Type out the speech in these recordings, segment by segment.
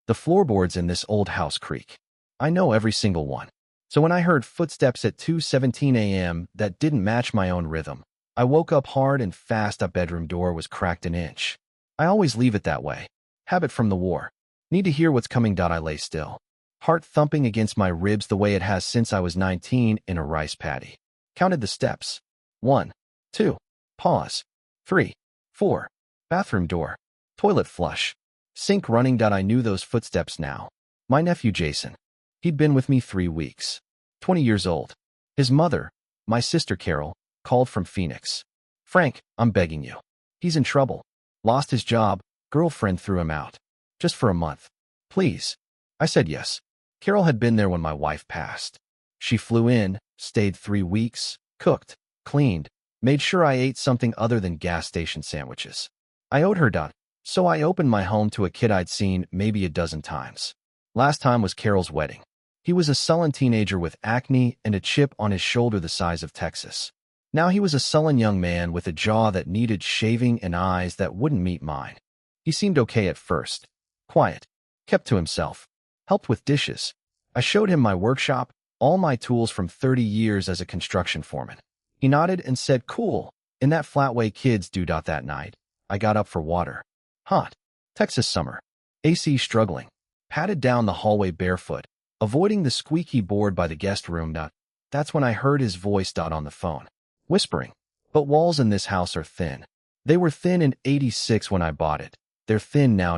The floorboards in this old house creak. I know every single one. So when I heard footsteps at 2:17 a.m. that didn't match my own rhythm, I woke up hard and fast. A bedroom door was cracked an inch. I always leave it that way. Habit from the war. Need to hear what's coming. I lay still. Heart thumping against my ribs the way it has since I was 19 in a rice paddy. Counted the steps. 1, 2, pause. 3, 4. Bathroom door. Toilet flush. Sink running. I knew those footsteps now. My nephew Jason. He'd been with me 3 weeks. 20 years old. His mother, my sister Carol, called from Phoenix. Frank, I'm begging you. He's in trouble. Lost his job. Girlfriend threw him out. Just for a month. Please. I said yes. Carol had been there when my wife passed. She flew in, stayed 3 weeks, cooked, cleaned, made sure I ate something other than gas station sandwiches. I owed her. So I opened my home to a kid I'd seen maybe a dozen times. Last time was Carol's wedding. He was a sullen teenager with acne and a chip on his shoulder the size of Texas. Now he was a sullen young man with a jaw that needed shaving and eyes that wouldn't meet mine. He seemed okay at first. Quiet. Kept to himself. Helped with dishes. I showed him my workshop, all my tools from 30 years as a construction foreman. He nodded and said, cool, in that flat way kids do. That night, I got up for water. Hot. Texas summer. AC struggling. Padded down the hallway barefoot, avoiding the squeaky board by the guest room. That's when I heard his voice. On the phone. Whispering. But walls in this house are thin. They were thin in '86 when I bought it. They're thin now.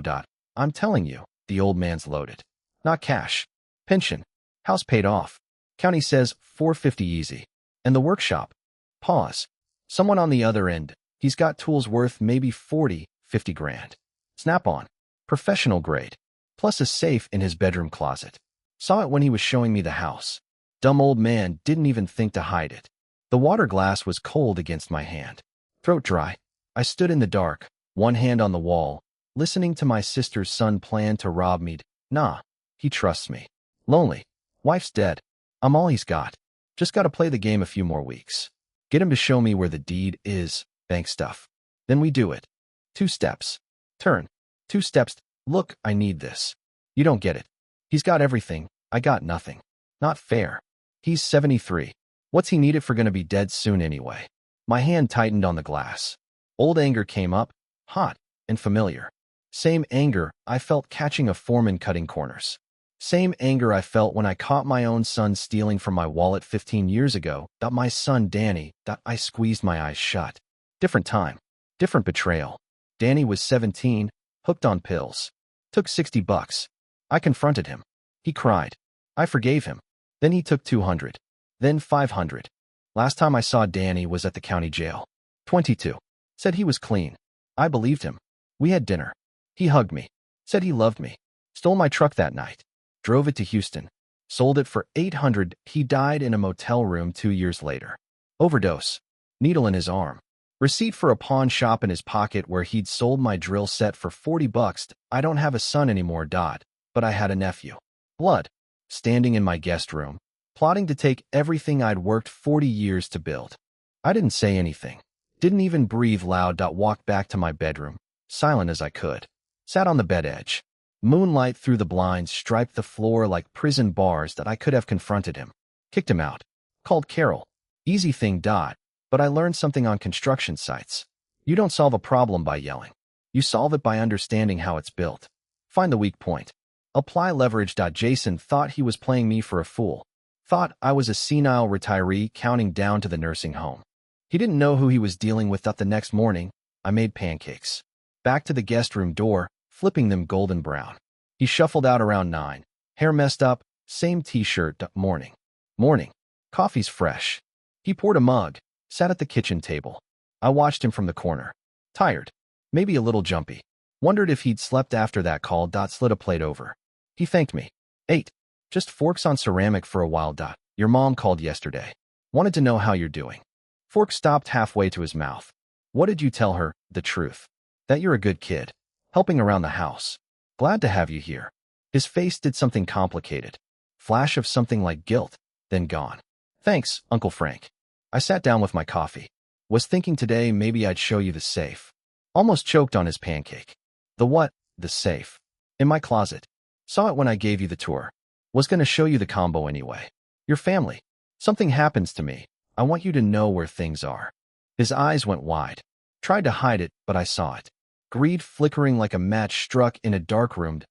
I'm telling you, the old man's loaded. Not cash. Pension. House paid off. County says $450 easy. And the workshop. Pause. Someone on the other end. He's got tools worth maybe 40, 50 grand. Snap-on. Professional grade. Plus a safe in his bedroom closet. Saw it when he was showing me the house. Dumb old man didn't even think to hide it. The water glass was cold against my hand. Throat dry. I stood in the dark, one hand on the wall, listening to my sister's son plan to rob me. Nah, he trusts me. Lonely. Wife's dead. I'm all he's got. Just gotta play the game a few more weeks. Get him to show me where the deed is, bank stuff. Then we do it. 2 steps. Turn. 2 steps. Look, I need this. You don't get it. He's got everything. I got nothing. Not fair. He's 73. What's he need it for? Gonna be dead soon anyway. My hand tightened on the glass. Old anger came up, hot and familiar. Same anger I felt catching a foreman cutting corners. Same anger I felt when I caught my own son stealing from my wallet 15 years ago. My son Danny. I squeezed my eyes shut. Different time. Different betrayal. Danny was 17, hooked on pills. Took $60. I confronted him. He cried. I forgave him. Then he took 200. Then 500. Last time I saw Danny was at the county jail. 22. Said he was clean. I believed him. We had dinner. He hugged me. Said he loved me. Stole my truck that night. Drove it to Houston. Sold it for 800. He died in a motel room 2 years later. Overdose. Needle in his arm. Receipt for a pawn shop in his pocket where he'd sold my drill set for $40. I don't have a son anymore. But I had a nephew. Blood. Standing in my guest room, plotting to take everything I'd worked 40 years to build. I didn't say anything. Didn't even breathe loud. Walked back to my bedroom, silent as I could. Sat on the bed edge. Moonlight through the blinds striped the floor like prison bars. I could have confronted him. Kicked him out. Called Carol. Easy thing. But I learned something on construction sites. You don't solve a problem by yelling. You solve it by understanding how it's built. Find the weak point. Apply leverage. Jason thought he was playing me for a fool. Thought I was a senile retiree counting down to the nursing home. He didn't know who he was dealing with. The next morning, I made pancakes. Back to the guest room door, flipping them golden brown. He shuffled out around 9. Hair messed up, same t-shirt. Morning. Morning. Coffee's fresh. He poured a mug, sat at the kitchen table. I watched him from the corner. Tired. Maybe a little jumpy. Wondered if he'd slept after that call. Slid a plate over. He thanked me. Ate. Just forks on ceramic for a while. Your mom called yesterday. Wanted to know how you're doing. Fork stopped halfway to his mouth. What did you tell her? The truth. That you're a good kid. Helping around the house. Glad to have you here. His face did something complicated. Flash of something like guilt, then gone. Thanks, Uncle Frank. I sat down with my coffee. Was thinking today maybe I'd show you the safe. Almost choked on his pancake. The what? The safe. In my closet. Saw it when I gave you the tour. Was gonna show you the combo anyway. Your family. Something happens to me. I want you to know where things are. His eyes went wide. Tried to hide it, but I saw it. Greed flickering like a match struck in a dark room.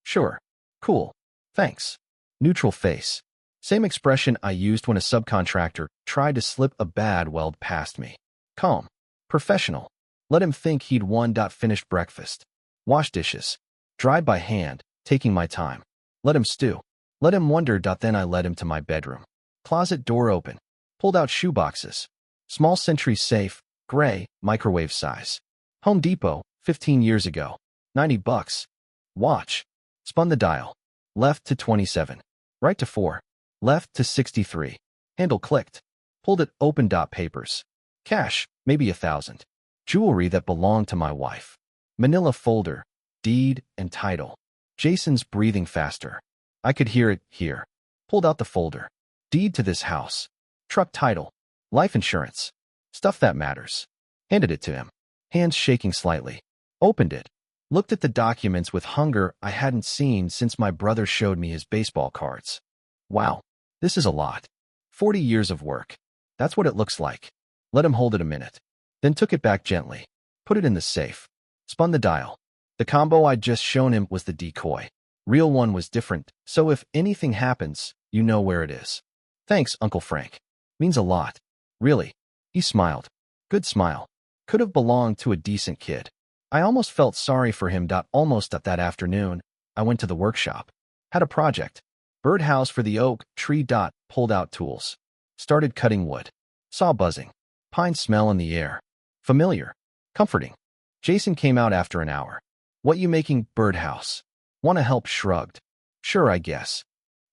Sure. Cool. Thanks. Neutral face. Same expression I used when a subcontractor tried to slip a bad weld past me. Calm. Professional. Let him think he'd won. Finished breakfast. Wash dishes. Dried by hand, taking my time. Let him stew. Let him wonder. Then I led him to my bedroom. Closet door open. Pulled out shoeboxes. Small Sentry safe, gray, microwave size. Home Depot, 15 years ago. $90. Watch. Spun the dial. Left to 27. Right to 4. Left to 63. Handle clicked. Pulled it open. Papers. Cash, maybe 1,000. Jewelry that belonged to my wife. Manila folder. Deed and title. Jason's breathing faster. I could hear it here. Pulled out the folder. Deed to this house. Truck title. Life insurance. Stuff that matters. Handed it to him. Hands shaking slightly. Opened it. Looked at the documents with hunger I hadn't seen since my brother showed me his baseball cards. Wow. This is a lot. 40 years of work. That's what it looks like. Let him hold it a minute. Then took it back gently. Put it in the safe. Spun the dial. The combo I'd just shown him was the decoy. Real one was different, so if anything happens, you know where it is. Thanks, Uncle Frank. Means a lot. Really. He smiled. Good smile. Could have belonged to a decent kid. I almost felt sorry for him. Almost that afternoon, I went to the workshop. Had a project. Birdhouse for the oak tree. Pulled out tools. Started cutting wood. Saw buzzing. Pine smell in the air. Familiar. Comforting. Jason came out after an hour. What you making, birdhouse? Wanna help? Shrugged. Sure, I guess.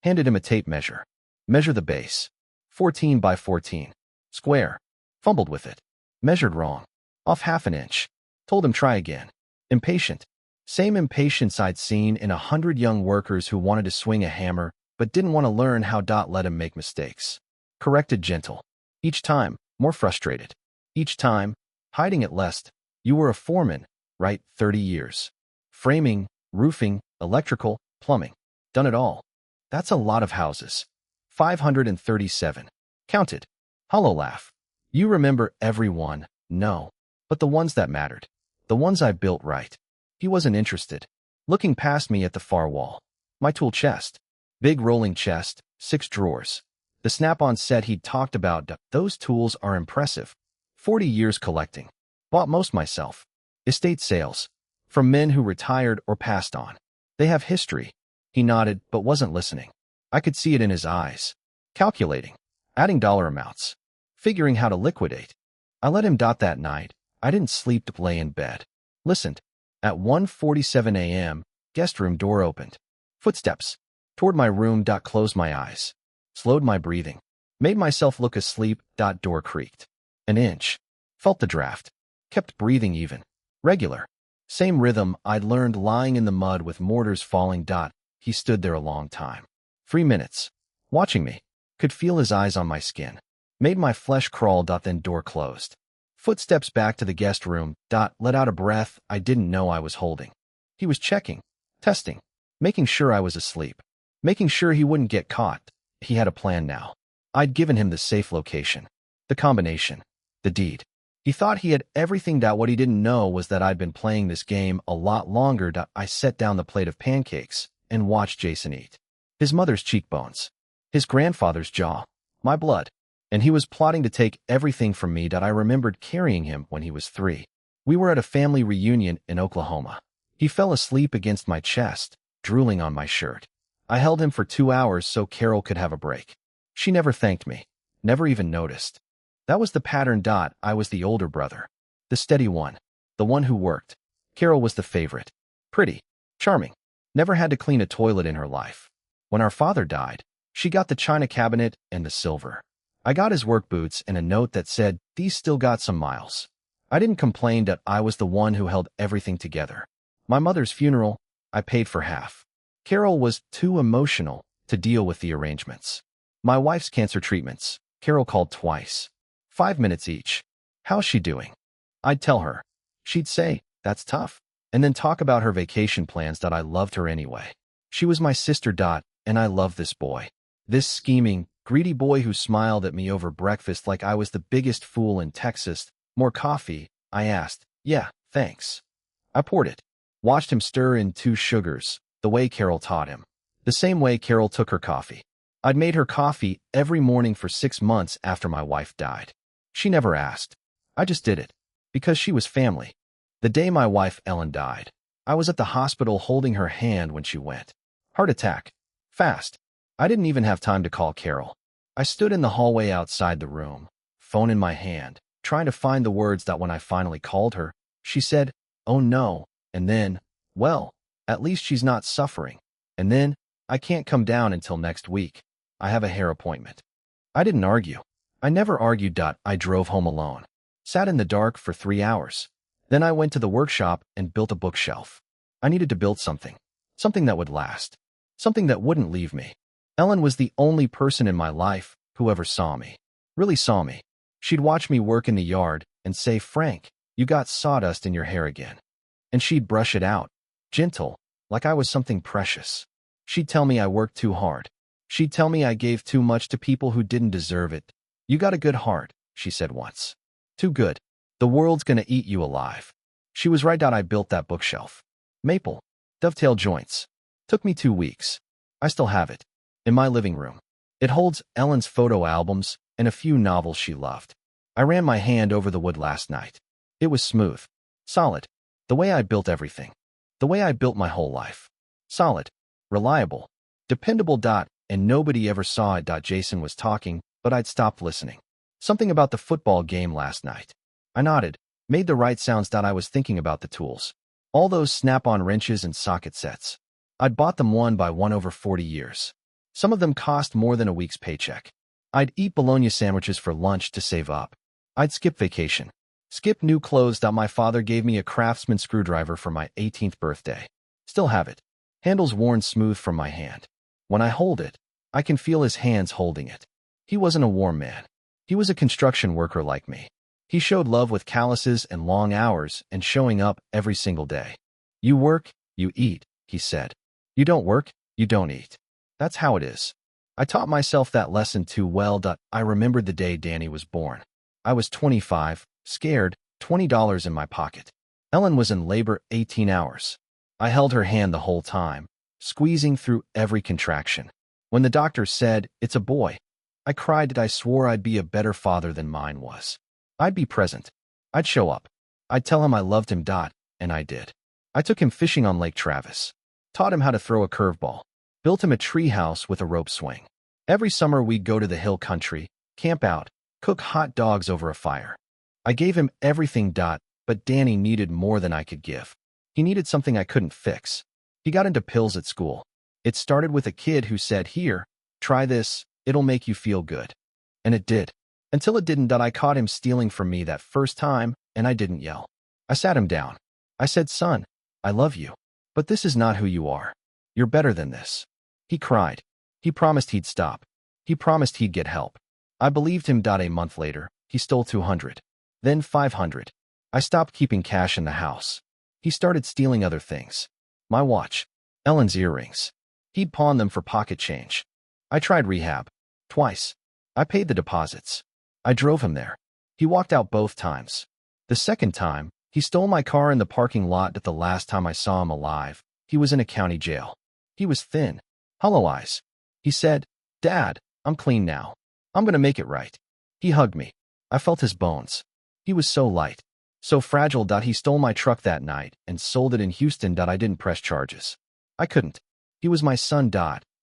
Handed him a tape measure. Measure the base. 14 by 14. Square. Fumbled with it. Measured wrong. Off half an inch. Told him try again. Impatient. Same impatience I'd seen in 100 young workers who wanted to swing a hammer but didn't want to learn how. Let him make mistakes. Corrected gentle. Each time, more frustrated. Each time, hiding it less. You were a foreman, right? 30 years. Framing, roofing, electrical, plumbing. Done it all. That's a lot of houses. 537. Counted. Hollow laugh. You remember every one, no. But the ones that mattered. The ones I built right. He wasn't interested. Looking past me at the far wall. My tool chest. Big rolling chest, 6 drawers. The snap-on set he'd talked about. Those tools are impressive. 40 years collecting. Bought most myself. Estate sales. From men who retired or passed on. They have history. He nodded, but wasn't listening. I could see it in his eyes. Calculating. Adding dollar amounts. Figuring how to liquidate. I let him. That night, I didn't sleep to lay in bed. Listened. At 1:47 a.m., guest room door opened. Footsteps. Toward my room. Closed my eyes. Slowed my breathing. Made myself look asleep. Door creaked. An inch. Felt the draft. Kept breathing even. Regular. Same rhythm I'd learned lying in the mud with mortars falling. He stood there a long time. 3 minutes. Watching me. Could feel his eyes on my skin. Made my flesh crawl. Then door closed. Footsteps back to the guest room. Let out a breath I didn't know I was holding. He was checking. Testing. Making sure I was asleep. Making sure he wouldn't get caught. He had a plan now. I'd given him the safe location. The combination. The deed. He thought he had everything. What he didn't know was that I'd been playing this game a lot longer. I set down the plate of pancakes and watched Jason eat. His mother's cheekbones. His grandfather's jaw. My blood. And he was plotting to take everything from me. I remembered carrying him when he was 3. We were at a family reunion in Oklahoma. He fell asleep against my chest, drooling on my shirt. I held him for 2 hours so Carol could have a break. She never thanked me. Never even noticed. That was the pattern. I was the older brother. The steady one. The one who worked. Carol was the favorite. Pretty. Charming. Never had to clean a toilet in her life. When our father died, she got the china cabinet and the silver. I got his work boots and a note that said, "These still got some miles." I didn't complain that I was the one who held everything together. My mother's funeral, I paid for half. Carol was too emotional to deal with the arrangements. My wife's cancer treatments, Carol called twice. 5 minutes each. How's she doing? I'd tell her. She'd say, "That's tough," and then talk about her vacation plans. I loved her anyway. She was my sister. And I love this boy. This scheming, greedy boy who smiled at me over breakfast like I was the biggest fool in Texas. More coffee? I asked. Yeah, thanks. I poured it. Watched him stir in 2 sugars, the way Carol taught him. The same way Carol took her coffee. I'd made her coffee every morning for 6 months after my wife died. She never asked. I just did it. Because she was family. The day my wife Ellen died, I was at the hospital holding her hand when she went. Heart attack. Fast. I didn't even have time to call Carol. I stood in the hallway outside the room, phone in my hand, trying to find the words that when I finally called her, she said, "Oh no," and then, "Well, at least she's not suffering," and then, "I can't come down until next week. I have a hair appointment." I didn't argue. I never argued. I drove home alone, sat in the dark for 3 hours. Then I went to the workshop and built a bookshelf. I needed to build something that would last, something that wouldn't leave me. Ellen was the only person in my life who ever saw me, really saw me. She'd watch me work in the yard and say, "Frank, you got sawdust in your hair again." And she'd brush it out, gentle, like I was something precious. She'd tell me I worked too hard. She'd tell me I gave too much to people who didn't deserve it. "You got a good heart," she said once. "Too good. The world's gonna eat you alive." She was right. I built that bookshelf. Maple, dovetail joints. Took me 2 weeks. I still have it. In my living room. It holds Ellen's photo albums and a few novels she loved. I ran my hand over the wood last night. It was smooth. Solid. The way I built everything. The way I built my whole life. Solid. Reliable. Dependable. And nobody ever saw it. Jason was talking, but I'd stopped listening. Something about the football game last night. I nodded, made the right sounds. I was thinking about the tools. All those snap-on wrenches and socket sets. I'd bought them one by one over 40 years. Some of them cost more than a week's paycheck. I'd eat bologna sandwiches for lunch to save up. I'd skip vacation. Skip new clothes. My father gave me a Craftsman screwdriver for my 18th birthday. Still have it. Handles worn smooth from my hand. When I hold it, I can feel his hands holding it. He wasn't a warm man. He was a construction worker like me. He showed love with calluses and long hours and showing up every single day. "You work, you eat," he said. "You don't work, you don't eat." That's how it is. I taught myself that lesson too well. I remembered the day Danny was born. I was 25, scared, $20 in my pocket. Ellen was in labor 18 hours. I held her hand the whole time, squeezing through every contraction. When the doctor said, "It's a boy," I cried. I swore I'd be a better father than mine was. I'd be present. I'd show up. I'd tell him I loved him. And I did. I took him fishing on Lake Travis. Taught him how to throw a curveball. Built him a tree house with a rope swing. Every summer we'd go to the hill country, camp out, cook hot dogs over a fire. I gave him everything. But Danny needed more than I could give. He needed something I couldn't fix. He got into pills at school. It started with a kid who said, "Here, try this, it'll make you feel good." And it did. Until it didn't. I caught him stealing from me that first time, and I didn't yell. I sat him down. I said, "Son, I love you. But this is not who you are. You're better than this." He cried. He promised he'd stop. He promised he'd get help. I believed him. A month later, he stole 200. Then 500. I stopped keeping cash in the house. He started stealing other things. My watch. Ellen's earrings. He'd pawn them for pocket change. I tried rehab. Twice. I paid the deposits. I drove him there. He walked out both times. The second time, he stole my car in the parking lot. The last time I saw him alive, he was in a county jail. He was thin. Hollow eyes. He said, "Dad, I'm clean now. I'm gonna make it right." He hugged me. I felt his bones. He was so light. So fragile. He stole my truck that night and sold it in Houston. I didn't press charges. I couldn't. He was my son.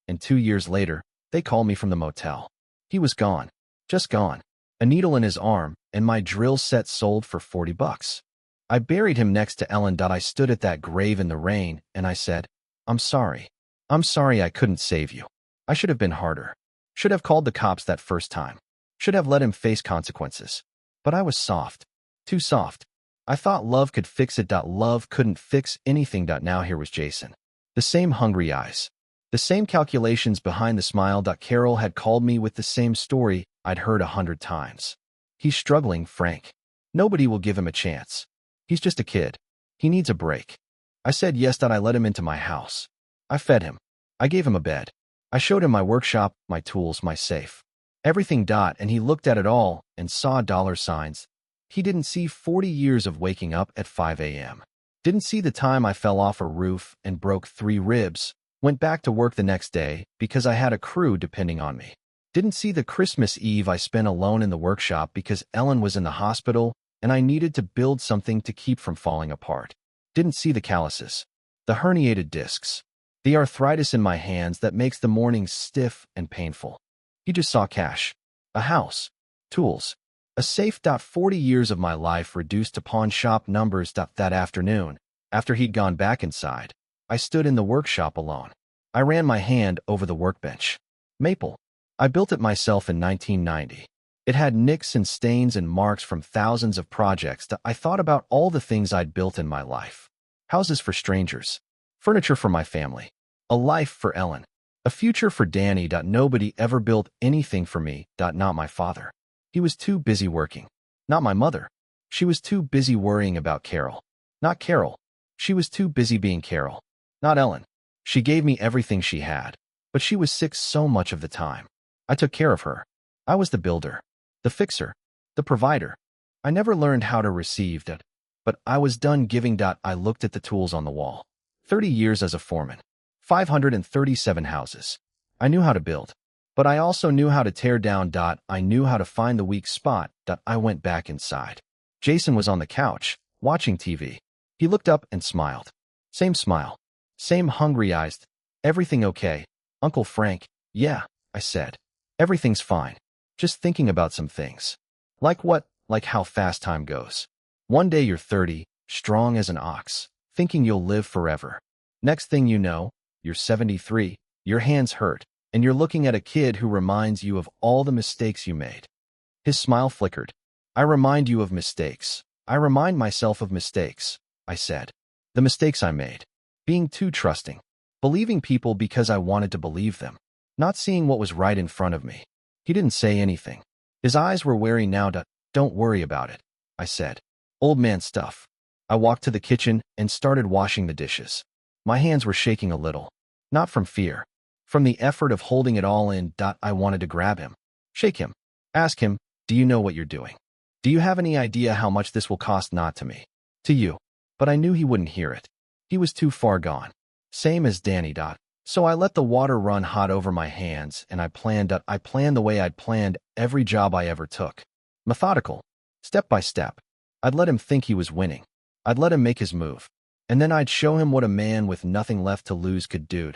And 2 years later, they called me from the motel. He was gone. Just gone. A needle in his arm, and my drill set sold for $40. I buried him next to Ellen. I stood at that grave in the rain, and I said, "I'm sorry. I'm sorry I couldn't save you. I should have been harder. Should have called the cops that first time. Should have let him face consequences. But I was soft. Too soft. I thought love could fix it. Love couldn't fix anything. Now here was Jason. The same hungry eyes. The same calculations behind the smile. Carol had called me with the same story I'd heard 100 times. "He's struggling, Frank. Nobody will give him a chance. He's just a kid. He needs a break." I said yes. I let him into my house. I fed him. I gave him a bed. I showed him my workshop, my tools, my safe. Everything. And he looked at it all and saw dollar signs. He didn't see 40 years of waking up at 5 a.m. Didn't see the time I fell off a roof and broke 3 ribs, went back to work the next day because I had a crew depending on me. Didn't see the Christmas Eve I spent alone in the workshop because Ellen was in the hospital and I needed to build something to keep from falling apart. Didn't see the calluses, the herniated discs, the arthritis in my hands that makes the mornings stiff and painful. He just saw cash, a house, tools, a safe. 40 years of my life reduced to pawn shop numbers. That afternoon, after he'd gone back inside, I stood in the workshop alone. I ran my hand over the workbench. Maple. I built it myself in 1990. It had nicks and stains and marks from thousands of projects. I thought about all the things I'd built in my life. Houses for strangers, furniture for my family, a life for Ellen, a future for Danny. Nobody ever built anything for me. Not my father. He was too busy working. Not my mother. She was too busy worrying about Carol. Not Carol. She was too busy being Carol. Not Ellen. She gave me everything she had, but she was sick so much of the time. I took care of her. I was the builder, the fixer, the provider. I never learned how to receive that, but I was done giving. I looked at the tools on the wall. 30 years as a foreman. 537 houses. I knew how to build, but I also knew how to tear down. I knew how to find the weak spot. I went back inside. Jason was on the couch, watching TV. He looked up and smiled. Same smile. Same hungry eyes. Everything okay, Uncle Frank? Yeah, I said. Everything's fine. Just thinking about some things. Like what? Like how fast time goes. One day you're 30, strong as an ox, thinking you'll live forever. Next thing you know, you're 73, your hands hurt, and you're looking at a kid who reminds you of all the mistakes you made. His smile flickered. I remind you of mistakes. I remind myself of mistakes, I said. The mistakes I made. Being too trusting. Believing people because I wanted to believe them. Not seeing what was right in front of me. He didn't say anything. His eyes were wary now. Don't worry about it, I said. Old man stuff. I walked to the kitchen and started washing the dishes. My hands were shaking a little. Not from fear. From the effort of holding it all in. I wanted to grab him. Shake him. Ask him, do you know what you're doing? Do you have any idea how much this will cost? Not to me. To you. But I knew he wouldn't hear it. He was too far gone. Same as Danny. So I let the water run hot over my hands and I planned the way I'd planned every job I ever took. Methodical. Step by step. I'd let him think he was winning. I'd let him make his move. And then I'd show him what a man with nothing left to lose could do.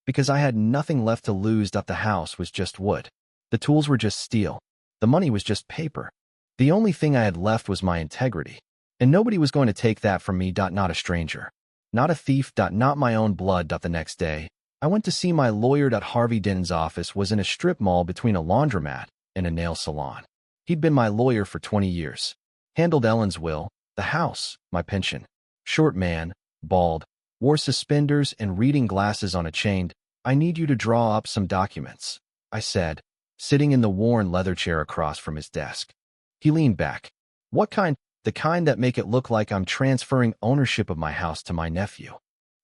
Because I had nothing left to lose. The house was just wood. The tools were just steel. The money was just paper. The only thing I had left was my integrity. And nobody was going to take that from me. Not a stranger. Not a thief. Not my own blood. The next day, I went to see my lawyer. Harvey Denton's office was in a strip mall between a laundromat and a nail salon. He'd been my lawyer for 20 years. Handled Ellen's will, the house, my pension. Short man, bald, wore suspenders and reading glasses on a chain. I need you to draw up some documents, I said, sitting in the worn leather chair across from his desk. He leaned back. What kind? The kind that make it look like I'm transferring ownership of my house to my nephew.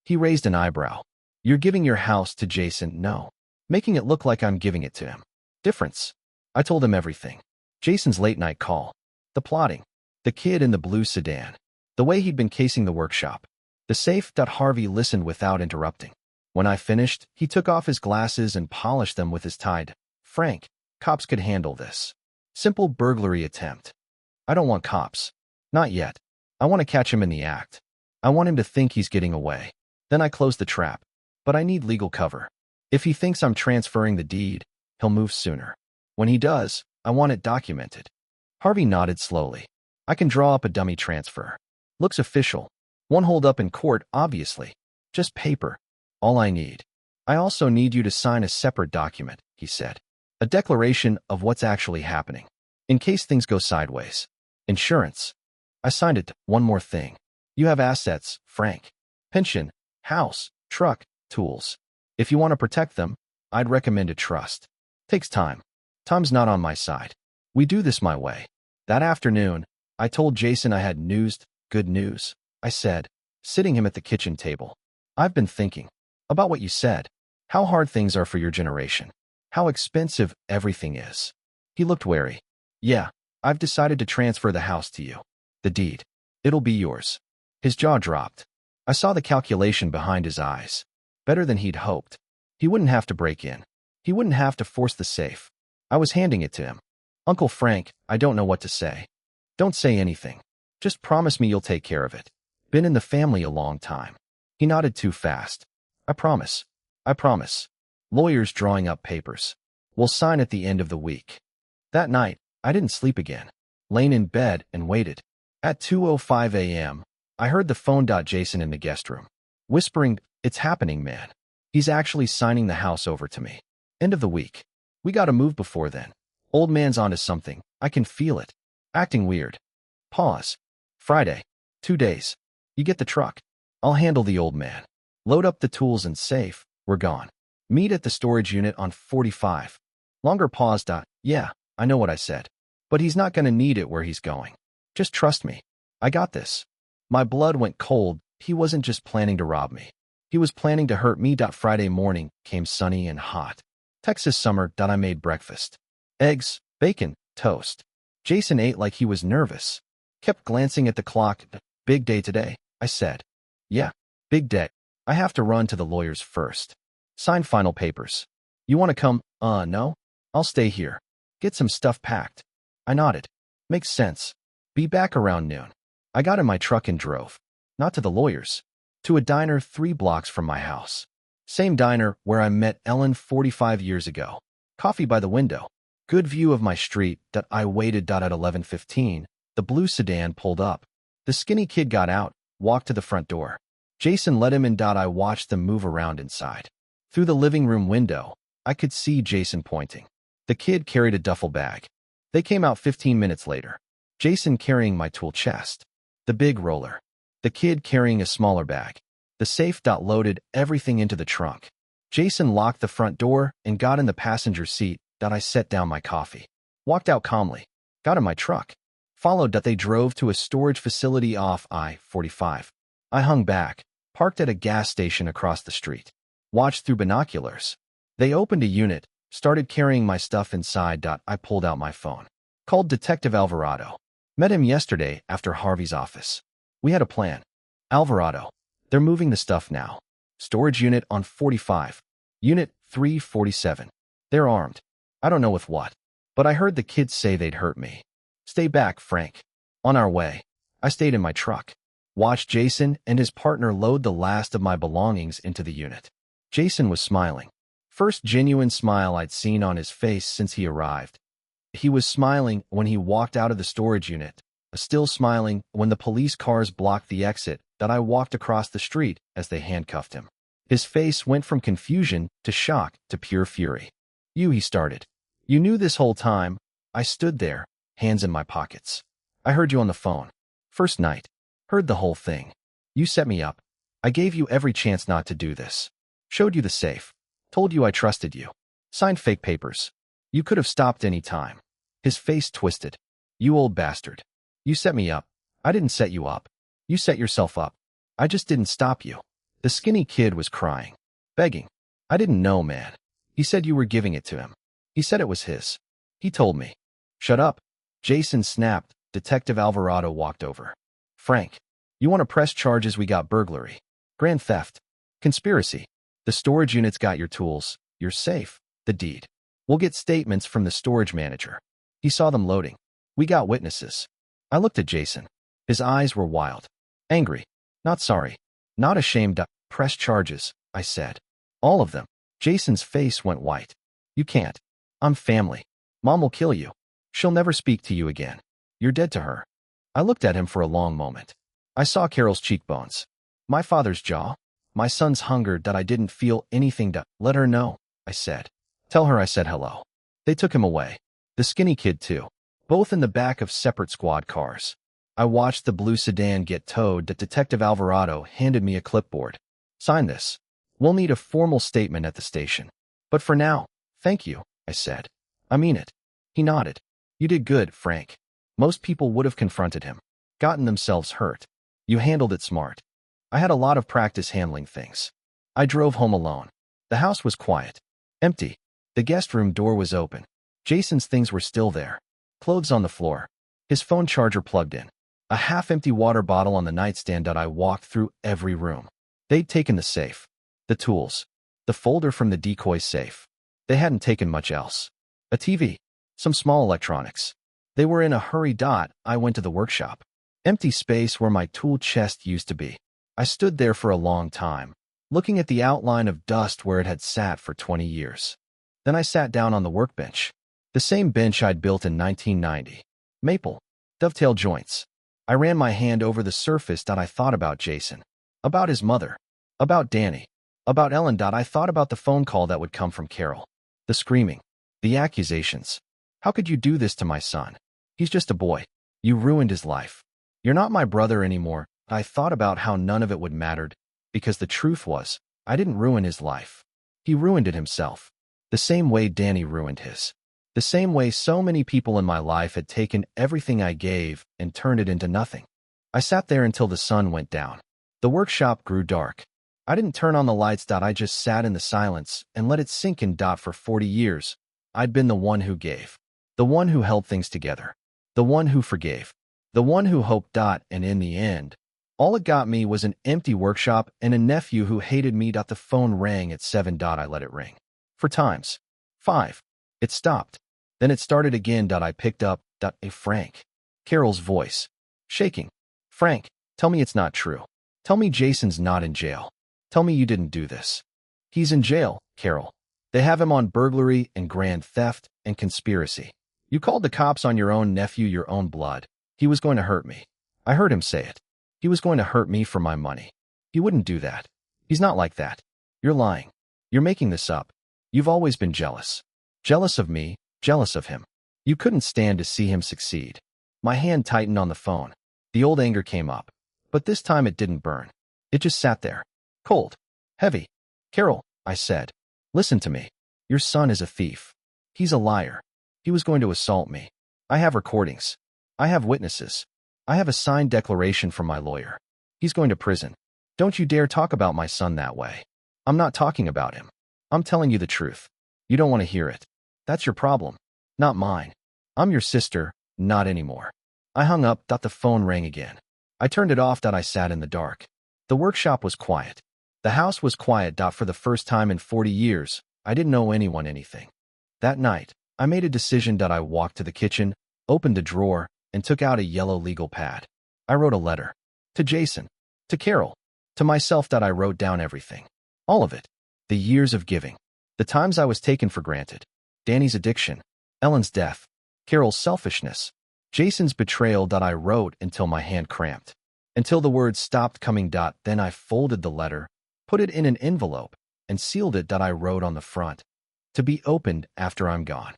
He raised an eyebrow. You're giving your house to Jason? No. Making it look like I'm giving it to him. Difference. I told him everything. Jason's late night call. The plotting. The kid in the blue sedan. The way he'd been casing the workshop. The safe. Harvey listened without interrupting. When I finished, he took off his glasses and polished them with his tie. Frank, cops could handle this. Simple burglary attempt. I don't want cops. Not yet. I want to catch him in the act. I want him to think he's getting away. Then I close the trap. But I need legal cover. If he thinks I'm transferring the deed, he'll move sooner. When he does, I want it documented. Harvey nodded slowly. I can draw up a dummy transfer. Looks official. Won't hold up in court, obviously. Just paper. All I need. I also need you to sign a separate document, he said. A declaration of what's actually happening. In case things go sideways. Insurance. I signed it. One more thing. You have assets, Frank. Pension, house, truck, tools. If you want to protect them, I'd recommend a trust. Takes time. Time's not on my side. We do this my way. That afternoon, I told Jason I had news, good news, I said, sitting him at the kitchen table. I've been thinking about what you said. How hard things are for your generation. How expensive everything is. He looked wary. Yeah, I've decided to transfer the house to you. The deed. It'll be yours. His jaw dropped. I saw the calculation behind his eyes. Better than he'd hoped. He wouldn't have to break in. He wouldn't have to force the safe. I was handing it to him. Uncle Frank, I don't know what to say. Don't say anything. Just promise me you'll take care of it. Been in the family a long time. He nodded too fast. I promise. I promise. Lawyers drawing up papers. We'll sign at the end of the week. That night, I didn't sleep again. Lain in bed and waited. At 2:05 a.m., I heard the phone. Jason in the guest room. Whispering, "It's happening, man. He's actually signing the house over to me. End of the week. We gotta move before then. Old man's onto something. I can feel it. Acting weird." Pause. Friday. 2 days. You get the truck. I'll handle the old man. Load up the tools and safe. We're gone. Meet at the storage unit on 45. Longer pause. Yeah, I know what I said. But he's not gonna need it where he's going. Just trust me. I got this. My blood went cold. He wasn't just planning to rob me. He was planning to hurt me. Friday morning came sunny and hot. Texas summer. I made breakfast. Eggs, bacon, toast. Jason ate like he was nervous. Kept glancing at the clock. Big day today, I said. Yeah, big day. I have to run to the lawyers first. Sign final papers. You want to come? No. I'll stay here. Get some stuff packed. I nodded. Makes sense. Be back around noon. I got in my truck and drove. Not to the lawyers. To a diner 3 blocks from my house. Same diner where I met Ellen 45 years ago. Coffee by the window. Good view of my street. I waited. At 11:15, the blue sedan pulled up. The skinny kid got out, walked to the front door. Jason let him in. I watched them move around inside. Through the living room window, I could see Jason pointing. The kid carried a duffel bag. They came out 15 minutes later. Jason carrying my tool chest. The big roller. The kid carrying a smaller bag. The safe. Loaded everything into the trunk. Jason locked the front door and got in the passenger seat. I set down my coffee. Walked out calmly. Got in my truck. Followed. They drove to a storage facility off I-45. I hung back, parked at a gas station across the street. Watched through binoculars. They opened a unit, started carrying my stuff inside. I pulled out my phone. Called Detective Alvarado. Met him yesterday after Harvey's office. We had a plan. Alvarado. They're moving the stuff now. Storage unit on 45. Unit 347. They're armed. I don't know with what. But I heard the kids say they'd hurt me. Stay back, Frank. On our way. I stayed in my truck. Watched Jason and his partner load the last of my belongings into the unit. Jason was smiling. First genuine smile I'd seen on his face since he arrived. He was smiling when he walked out of the storage unit, still smiling when the police cars blocked the exit. I walked across the street as they handcuffed him. His face went from confusion to shock to pure fury. He started. You knew this whole time. I stood there, hands in my pockets. I heard you on the phone. First night. Heard the whole thing. You set me up. I gave you every chance not to do this. Showed you the safe. Told you I trusted you. Signed fake papers. You could have stopped any time. His face twisted. You old bastard. You set me up. I didn't set you up. You set yourself up. I just didn't stop you. The skinny kid was crying. Begging. I didn't know, man. He said you were giving it to him. He said it was his. He told me. Shut up. Jason snapped. Detective Alvarado walked over. Frank, you want to press charges? We got burglary, grand theft, conspiracy. The storage unit's got your tools, your safe, the deed. We'll get statements from the storage manager. He saw them loading. We got witnesses. I looked at Jason. His eyes were wild. Angry. Not sorry. Not ashamed. Press charges, I said. All of them. Jason's face went white. You can't. I'm family. Mom will kill you. She'll never speak to you again. You're dead to her. I looked at him for a long moment. I saw Carol's cheekbones. My father's jaw. My son's hunger. I didn't feel anything. Let her know, I said. Tell her I said hello. They took him away. The skinny kid too. Both in the back of separate squad cars. I watched the blue sedan get towed. Detective Alvarado handed me a clipboard. Sign this. We'll need a formal statement at the station. But for now, thank you, I said. I mean it. He nodded. You did good, Frank. Most people would have confronted him. Gotten themselves hurt. You handled it smart. I had a lot of practice handling things. I drove home alone. The house was quiet. Empty. The guest room door was open. Jason's things were still there. Clothes on the floor. His phone charger plugged in. A half-empty water bottle on the nightstand. I walked through every room. They'd taken the safe. The tools. The folder from the decoy safe. They hadn't taken much else. A TV. Some small electronics. They were in a hurry. I went to the workshop. Empty space where my tool chest used to be. I stood there for a long time, looking at the outline of dust where it had sat for 20 years. Then I sat down on the workbench. The same bench I'd built in 1990. Maple. Dovetail joints. I ran my hand over the surface. I thought about Jason. About his mother. About Danny. About Ellen. I thought about the phone call that would come from Carol. The screaming. The accusations. How could you do this to my son? He's just a boy. You ruined his life. You're not my brother anymore. I thought about how none of it would matter, because the truth was, I didn't ruin his life. He ruined it himself. The same way Danny ruined his. The same way so many people in my life had taken everything I gave and turned it into nothing. I sat there until the sun went down. The workshop grew dark. I didn't turn on the lights. I just sat in the silence and let it sink in. For 40 years, I'd been the one who gave. The one who held things together. The one who forgave. The one who hoped. And in the end, all it got me was an empty workshop and a nephew who hated me. The phone rang at 7. I let it ring. 4 times. 5. It stopped. Then it started again. I picked up. Frank. Carol's voice. Shaking. Frank, tell me it's not true. Tell me Jason's not in jail. Tell me you didn't do this. He's in jail, Carol. They have him on burglary and grand theft and conspiracy. You called the cops on your own nephew, your own blood. He was going to hurt me. I heard him say it. He was going to hurt me for my money. He wouldn't do that. He's not like that. You're lying. You're making this up. You've always been jealous. Jealous of me, jealous of him. You couldn't stand to see him succeed. My hand tightened on the phone. The old anger came up. But this time it didn't burn. It just sat there. Cold. Heavy. Carol, I said. Listen to me. Your son is a thief. He's a liar. He was going to assault me. I have recordings. I have witnesses. I have a signed declaration from my lawyer. He's going to prison. Don't you dare talk about my son that way. I'm not talking about him. I'm telling you the truth. You don't want to hear it. That's your problem. Not mine. I'm your sister, not anymore. I hung up. The phone rang again. I turned it off. I sat in the dark. The workshop was quiet. The house was quiet. For the first time in 40 years, I didn't owe anyone anything. That night, I made a decision. I walked to the kitchen, opened a drawer, and took out a yellow legal pad. I wrote a letter. To Jason. To Carol. To myself. I wrote down everything. All of it. The years of giving. The times I was taken for granted. Danny's addiction. Ellen's death. Carol's selfishness. Jason's betrayal. I wrote until my hand cramped. Until the words stopped coming. Then I folded the letter, put it in an envelope, and sealed it. I wrote on the front. To be opened after I'm gone.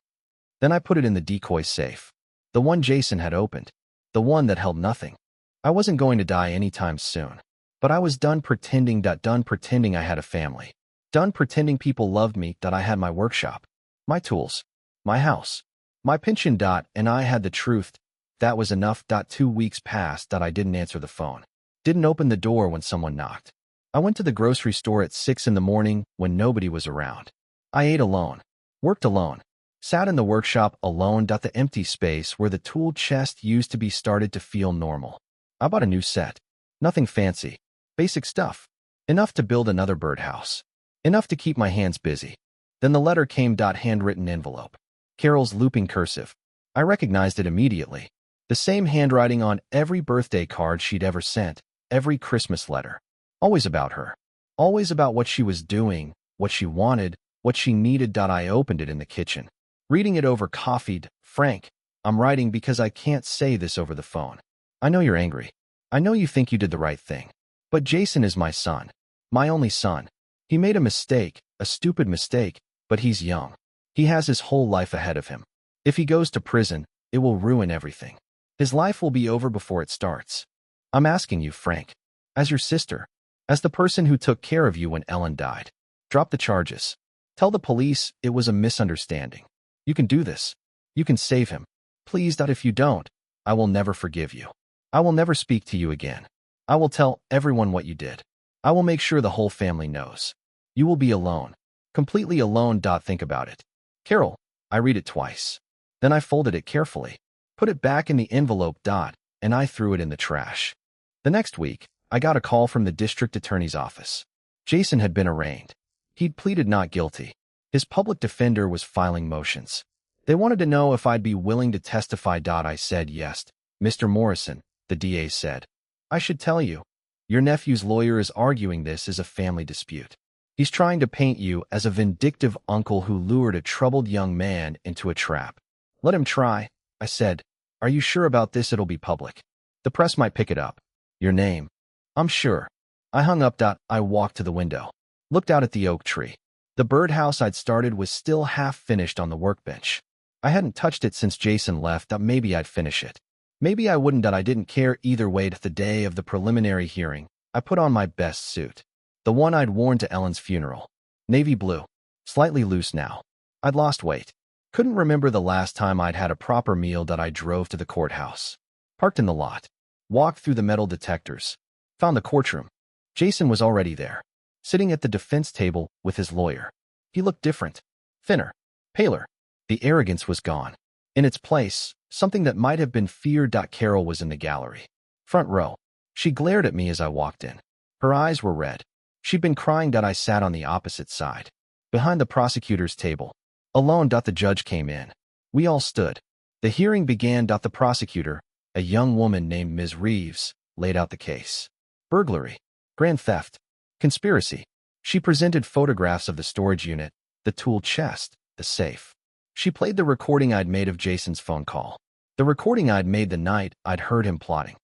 Then I put it in the decoy safe. The one Jason had opened. The one that held nothing. I wasn't going to die anytime soon. But I was done pretending. Done pretending I had a family. Done pretending people loved me. I had my workshop. My tools. My house. My pension. And I had the truth. That was enough. 2 weeks passed. I didn't answer the phone. Didn't open the door when someone knocked. I went to the grocery store at 6 in the morning when nobody was around. I ate alone. Worked alone. Sat in the workshop alone. The empty space where the tool chest used to be started to feel normal. I bought a new set. Nothing fancy. Basic stuff. Enough to build another birdhouse. Enough to keep my hands busy. Then the letter came. Handwritten envelope. Carol's looping cursive. I recognized it immediately. The same handwriting on every birthday card she'd ever sent. Every Christmas letter. Always about her. Always about what she was doing, what she wanted, what she needed. I opened it in the kitchen. Reading it over coffeed. Frank, I'm writing because I can't say this over the phone. I know you're angry. I know you think you did the right thing. But Jason is my son. My only son. He made a mistake, a stupid mistake, but he's young. He has his whole life ahead of him. If he goes to prison, it will ruin everything. His life will be over before it starts. I'm asking you, Frank, as your sister, as the person who took care of you when Ellen died. Drop the charges. Tell the police it was a misunderstanding. You can do this. You can save him. Please. If you don't, I will never forgive you. I will never speak to you again. I will tell everyone what you did. I will make sure the whole family knows. You will be alone. Completely alone. Think about it. Carol, I read it twice. Then I folded it carefully, put it back in the envelope. And I threw it in the trash. The next week, I got a call from the district attorney's office. Jason had been arraigned. He'd pleaded not guilty. His public defender was filing motions. They wanted to know if I'd be willing to testify. I said yes. Mr. Morrison, the DA said, I should tell you, your nephew's lawyer is arguing this as a family dispute. He's trying to paint you as a vindictive uncle who lured a troubled young man into a trap. Let him try, I said. Are you sure about this? It'll be public. The press might pick it up. Your name. I'm sure. I hung up. I walked to the window, looked out at the oak tree. The birdhouse I'd started was still half finished on the workbench. I hadn't touched it since Jason left. Maybe I'd finish it. Maybe I wouldn't. I didn't care either way. The day of the preliminary hearing, I put on my best suit. The one I'd worn to Ellen's funeral. Navy blue. Slightly loose now. I'd lost weight. Couldn't remember the last time I'd had a proper meal. I drove to the courthouse. Parked in the lot. Walked through the metal detectors. Found the courtroom. Jason was already there, sitting at the defense table with his lawyer. He looked different. Thinner. Paler. The arrogance was gone. In its place, something that might have been fear. Carol was in the gallery. Front row. She glared at me as I walked in. Her eyes were red. She'd been crying. I sat on the opposite side, behind the prosecutor's table. Alone. The judge came in. We all stood. The hearing began. The prosecutor, a young woman named Ms. Reeves, laid out the case. Burglary. Grand theft. Conspiracy. She presented photographs of the storage unit, the tool chest, the safe. She played the recording I'd made of Jason's phone call. The recording I'd made the night I'd heard him plotting.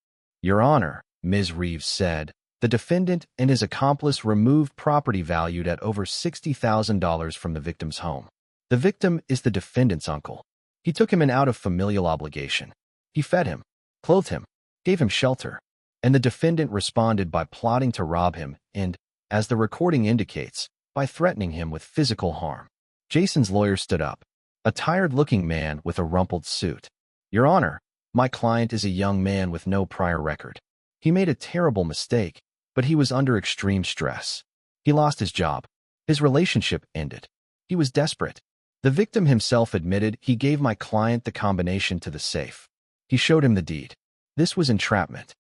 Your Honor, Ms. Reeves said, the defendant and his accomplice removed property valued at over $60,000 from the victim's home. The victim is the defendant's uncle. He took him in out of familial obligation. He fed him, clothed him, gave him shelter, and the defendant responded by plotting to rob him and, as the recording indicates, by threatening him with physical harm. Jason's lawyer stood up, a tired-looking man with a rumpled suit. Your Honor, my client is a young man with no prior record. He made a terrible mistake, but he was under extreme stress. He lost his job. His relationship ended. He was desperate. The victim himself admitted he gave my client the combination to the safe. He showed him the deed. This was entrapment.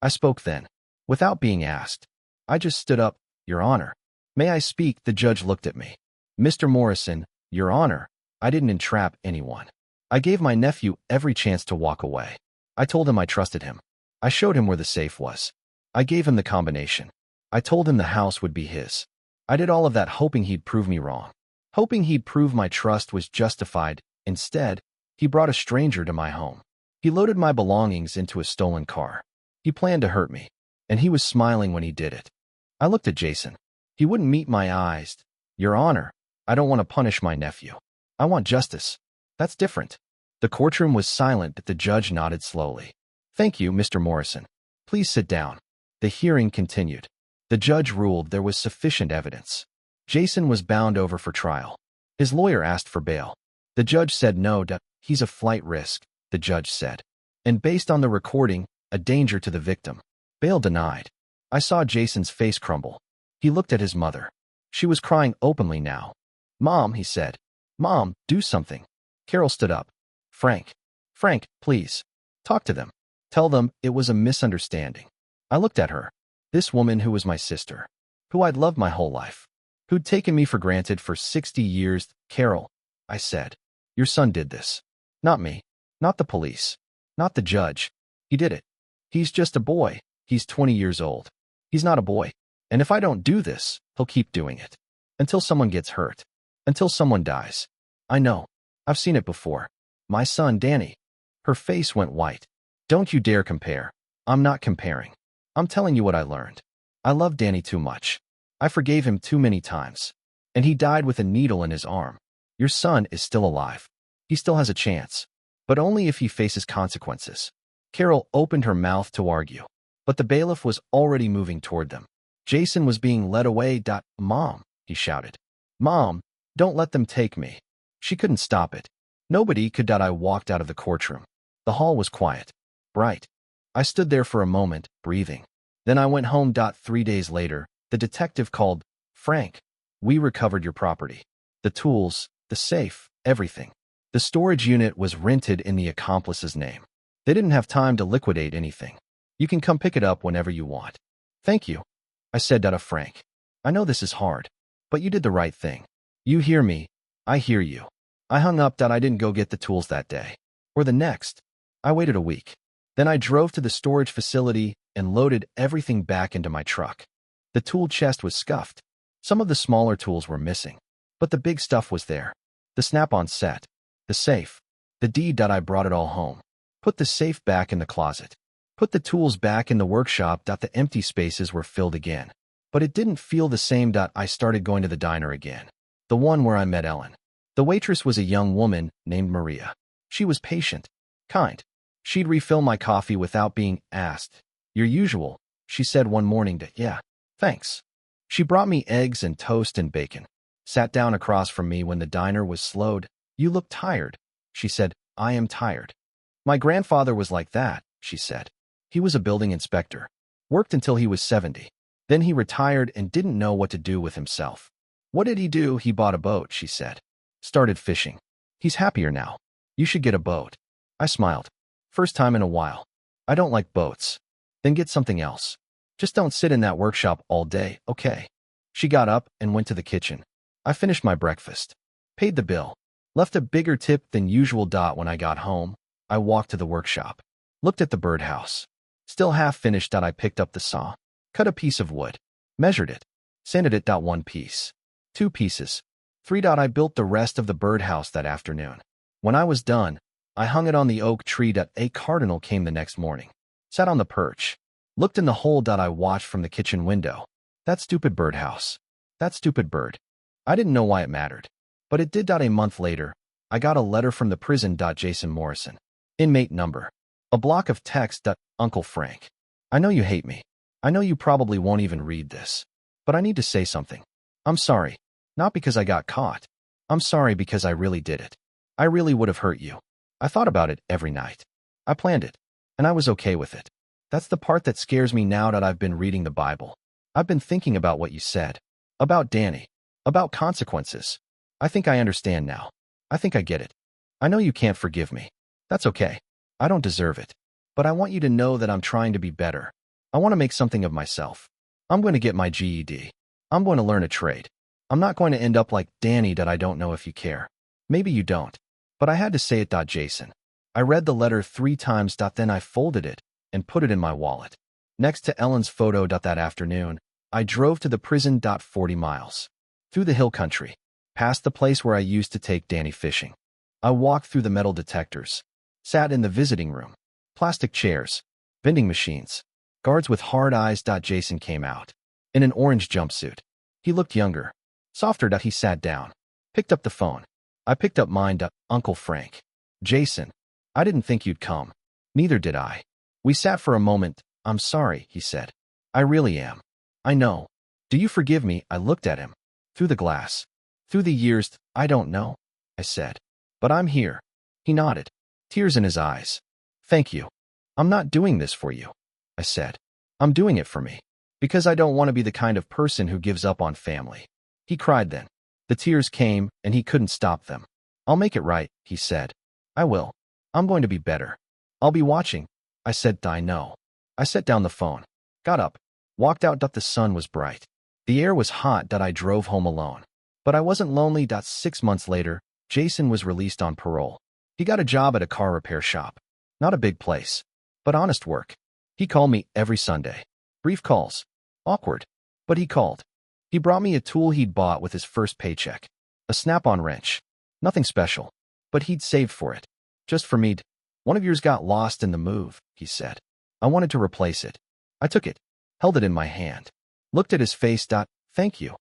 I spoke then, without being asked. I just stood up. Your Honor. May I speak? The judge looked at me. Mr. Morrison, Your Honor, I didn't entrap anyone. I gave my nephew every chance to walk away. I told him I trusted him. I showed him where the safe was. I gave him the combination. I told him the house would be his. I did all of that hoping he'd prove me wrong. Hoping he'd prove my trust was justified. Instead, he brought a stranger to my home. He loaded my belongings into a stolen car. He planned to hurt me, and he was smiling when he did it. I looked at Jason. He wouldn't meet my eyes. Your Honor, I don't want to punish my nephew. I want justice. That's different. The courtroom was silent, but the judge nodded slowly. Thank you, Mr. Morrison. Please sit down. The hearing continued. The judge ruled there was sufficient evidence. Jason was bound over for trial. His lawyer asked for bail. The judge said no. He's a flight risk, the judge said. And based on the recording, a danger to the victim. Bail denied. I saw Jason's face crumble. He looked at his mother. She was crying openly now. Mom, he said. Mom, do something. Carol stood up. Frank, please. Talk to them. Tell them it was a misunderstanding. I looked at her. This woman who was my sister. Who I'd loved my whole life. Who'd taken me for granted for 60 years. Carol, I said. Your son did this. Not me. Not the police. Not the judge. He did it. He's just a boy. He's 20 years old. He's not a boy. And if I don't do this, he'll keep doing it. Until someone gets hurt. Until someone dies. I know. I've seen it before. My son, Danny. Her face went white. Don't you dare compare. I'm not comparing. I'm telling you what I learned. I love Danny too much. I forgave him too many times. And he died with a needle in his arm. Your son is still alive. He still has a chance. But only if he faces consequences. Carol opened her mouth to argue. But the bailiff was already moving toward them. Jason was being led away. Mom, he shouted. Mom, don't let them take me. She couldn't stop it. Nobody could. I walked out of the courtroom. The hall was quiet. Bright. I stood there for a moment, breathing. Then I went home. 3 days later, the detective called. Frank. We recovered your property. The tools, the safe, everything. The storage unit was rented in the accomplice's name. They didn't have time to liquidate anything. You can come pick it up whenever you want. Thank you, I said to Frank. I know this is hard, but you did the right thing. You hear me, I hear you. I hung up. I didn't go get the tools that day. Or the next. I waited a week. Then I drove to the storage facility and loaded everything back into my truck. The tool chest was scuffed. Some of the smaller tools were missing, but the big stuff was there. The snap-on set, the safe, the deed. I brought it all home. Put the safe back in the closet. Put the tools back in the workshop. The empty spaces were filled again. But it didn't feel the same. I started going to the diner again. The one where I met Ellen. The waitress was a young woman named Maria. She was patient, kind. She'd refill my coffee without being asked. Your usual, she said one morning. Yeah, thanks. She brought me eggs and toast and bacon. Sat down across from me when the diner was slowed. You look tired, she said. I am tired. My grandfather was like that, she said. He was a building inspector. Worked until he was 70. Then he retired and didn't know what to do with himself. What did he do? He bought a boat, she said. Started fishing. He's happier now. You should get a boat. I smiled. First time in a while. I don't like boats. Then get something else. Just don't sit in that workshop all day, okay? She got up and went to the kitchen. I finished my breakfast. Paid the bill. Left a bigger tip than usual. When I got home, I walked to the workshop. Looked at the birdhouse. Still half finished. I picked up the saw. Cut a piece of wood. Measured it. Sanded it. 1 piece. 2 pieces. 3. I built the rest of the birdhouse that afternoon. When I was done, I hung it on the oak tree. A cardinal came the next morning. Sat on the perch. Looked in the hole. I watched from the kitchen window. That stupid birdhouse. That stupid bird. I didn't know why it mattered. But it did. A month later, I got a letter from the prison. Jason Morrison. Inmate number. A block of text. Uncle Frank. I know you hate me. I know you probably won't even read this. But I need to say something. I'm sorry. Not because I got caught. I'm sorry because I really did it. I really would have hurt you. I thought about it every night. I planned it. And I was okay with it. That's the part that scares me now. I've been reading the Bible. I've been thinking about what you said. About Danny. About consequences. I think I understand now. I think I get it. I know you can't forgive me. That's okay. I don't deserve it. But I want you to know that I'm trying to be better. I want to make something of myself. I'm going to get my GED. I'm going to learn a trade. I'm not going to end up like Danny. I don't know if you care. Maybe you don't. But I had to say it. Jason. I read the letter 3 times. Then I folded it and put it in my wallet. Next to Ellen's photo. That afternoon, I drove to the prison. 40 miles. Through the hill country. Past the place where I used to take Danny fishing. I walked through the metal detectors. Sat in the visiting room. Plastic chairs. Vending machines. Guards with hard eyes. Jason came out. In an orange jumpsuit. He looked younger. Softer. He sat down. Picked up the phone. I picked up mine. Uncle Frank. Jason. I didn't think you'd come. Neither did I. We sat for a moment. I'm sorry, he said. I really am. I know. Do you forgive me? I looked at him. Through the glass. Through the years, I don't know, I said. But I'm here. He nodded. Tears in his eyes. Thank you. I'm not doing this for you, I said. I'm doing it for me. Because I don't want to be the kind of person who gives up on family. He cried then. The tears came, and he couldn't stop them. I'll make it right, he said. I will. I'm going to be better. I'll be watching. I said, I know. I set down the phone. Got up. Walked out. The sun was bright. The air was hot. I drove home alone. But I wasn't lonely. 6 months later, Jason was released on parole. He got a job at a car repair shop. Not a big place, but honest work. He called me every Sunday. Brief calls. Awkward. But he called. He brought me a tool he'd bought with his first paycheck. A snap-on wrench. Nothing special. But he'd saved for it. Just for me. One of yours got lost in the move, he said. I wanted to replace it. I took it. Held it in my hand. Looked at his face. Thank you.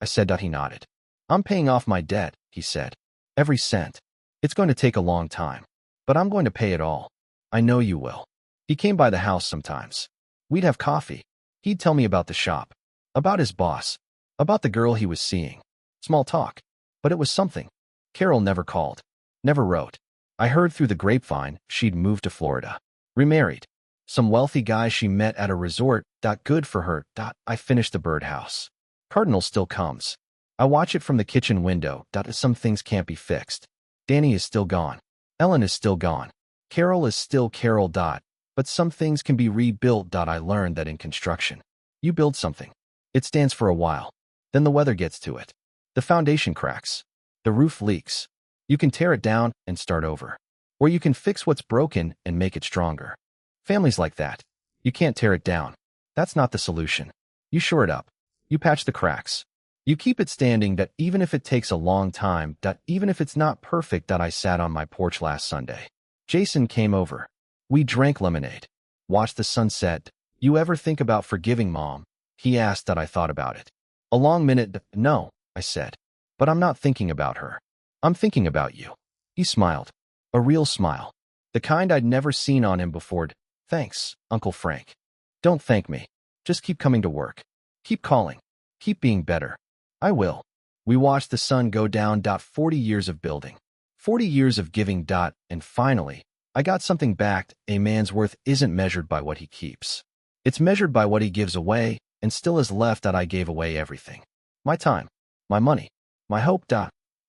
I said. He nodded. I'm paying off my debt, he said. Every cent. It's going to take a long time. But I'm going to pay it all. I know you will. He came by the house sometimes. We'd have coffee. He'd tell me about the shop. About his boss. About the girl he was seeing. Small talk. But it was something. Carol never called. Never wrote. I heard through the grapevine she'd moved to Florida. Remarried. Some wealthy guy she met at a resort. Good for her. I finished the birdhouse. Cardinal still comes. I watch it from the kitchen window. Some things can't be fixed. Danny is still gone. Ellen is still gone. Carol is still Carol. But some things can be rebuilt. I learned that in construction. You build something. It stands for a while. Then the weather gets to it. The foundation cracks. The roof leaks. You can tear it down and start over. Or you can fix what's broken and make it stronger. Families like that. You can't tear it down. That's not the solution. You shore it up. You patch the cracks. You keep it standing. Even if it takes a long time. Even if it's not perfect. I sat on my porch last Sunday. Jason came over. We drank lemonade. Watched the sunset. You ever think about forgiving Mom? He asked. I thought about it. A long minute. No, I said. But I'm not thinking about her. I'm thinking about you. He smiled. A real smile. The kind I'd never seen on him before. Thanks, Uncle Frank. Don't thank me. Just keep coming to work. Keep calling. Keep being better. I will. We watched the sun go down. 40 years of building. 40 years of giving. And finally, I got something back. A man's worth isn't measured by what he keeps. It's measured by what he gives away, and still is left. I gave away everything. My time. My money. My hope.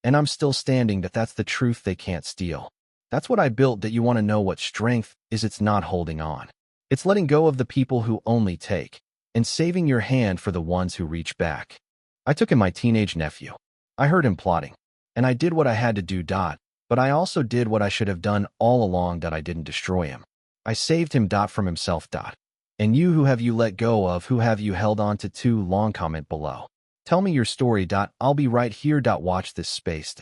And I'm still standing. That's the truth they can't steal. That's what I built. You want to know what strength is? It's not holding on. It's letting go of the people who only take, and saving your hand for the ones who reach back. I took in my teenage nephew. I heard him plotting, and I did what I had to do. But I also did what I should have done all along. I didn't destroy him. I saved him. From himself. And you, who have you let go of? Who have you held on to too long? Comment below. Tell me your story. I'll be right here. Watch this space.